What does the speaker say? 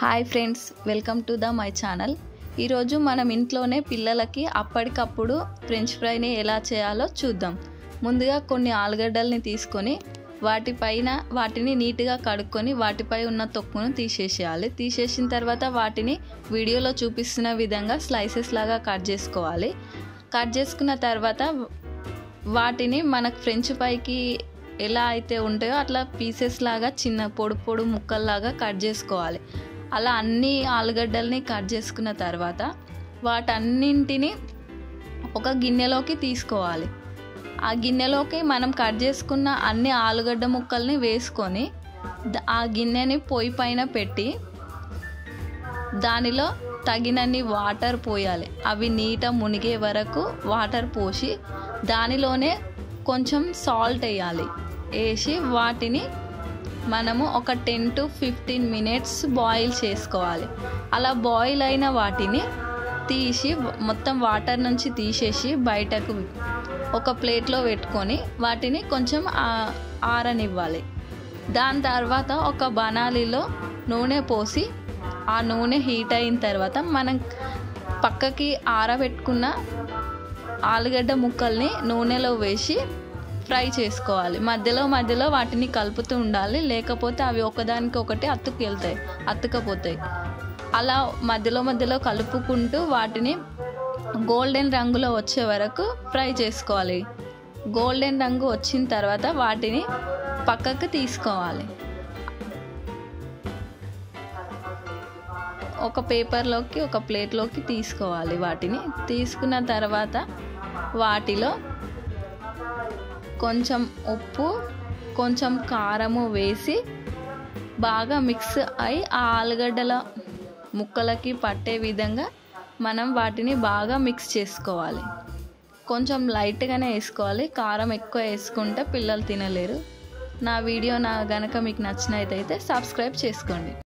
Hi friends, welcome to my channel. ఈరోజు మనం ఇంట్లోనే పిల్లలకి అప్పటికప్పుడు ఫ్రెంచ్ ఫ్రైని ఎలా చేయాలో చూద్దాం. ముందుగా కొన్ని ఆలుగడ్డల్ని తీసుకొని వాటిని నీట్గా కడుక్కొని వాటిపై ఉన్న తొక్కును తీసేసేయాలి. తీసేసిన తర్వాత వాటిని వీడియోలో చూపిస్తున్న విధంగా స్లైసెస్ లాగా కట్ చేసుకోవాలి. కట్ చేసుకున్న తర్వాత వాటిని మనకు ఫ్రెంచ్ ఫ్రైకి ఎలా అయితే ఉంటాయో అట్లా పీసెస్ లాగా చిన్న పొడి ముక్కల్లాగా కట్ చేసుకోవాలి. అలా అన్ని ఆలుగడ్డల్ని కట్ చేసుకున్న తర్వాత వాటన్నింటిని ఒక గిన్నెలోకి తీసుకోవాలి. ఆ గిన్నెలోకి మనం కట్ చేసుకున్న అన్ని ఆలుగడ్డ ముక్కల్ని వేసుకొని ఆ గిన్నెని పొయ్యి పైన పెట్టి దానిలో తగినన్ని వాటర్ పోయాలి. అవి నీట మునిగే వరకు వాటర్ పోసి దానిలోనే కొంచెం సాల్ట్ వేయాలి. వేసి వాటిని మనము ఒక 10 to 15 minutes బాయిల్ చేసుకోవాలి. అలా బాయిల్ అయిన వాటిని తీసి మొత్తం వాటర్ నుంచి తీసేసి బయటకు ఒక ప్లేట్లో పెట్టుకొని వాటిని కొంచెం ఆరనివ్వాలి. దాని తర్వాత ఒక బనాలీలో నూనె పోసి ఆ నూనె హీట్ అయిన తర్వాత మనం పక్కకి ఆరబెట్టుకున్న ఆలుగడ్డ ముక్కల్ని నూనెలో వేసి ఫ్రై చేసుకోవాలి. మధ్యలో వాటిని కలుపుతూ ఉండాలి, లేకపోతే అవి ఒకదానికొకటి అతుక్కపోతాయి. అలా మధ్యలో కలుపుకుంటూ వాటిని గోల్డెన్ రంగులో వచ్చే వరకు ఫ్రై చేసుకోవాలి. గోల్డెన్ రంగు వచ్చిన తర్వాత వాటిని పక్కకు తీసుకోవాలి. ఒక పేపర్లోకి ఒక ప్లేట్లోకి తీసుకోవాలి. వాటిని తీసుకున్న తర్వాత వాటిలో కొంచెం ఉప్పు కొంచెం కారము వేసి బాగా మిక్స్ అయి ఆ ఆలుగడ్డల ముక్కలకి పట్టే విధంగా మనం వాటిని బాగా మిక్స్ చేసుకోవాలి. కొంచెం లైట్గానే వేసుకోవాలి, కారం ఎక్కువ వేసుకుంటే పిల్లలు తినలేరు. నా వీడియో గనక మీకు నచ్చినట్టయితే సబ్స్క్రైబ్ చేసుకోండి.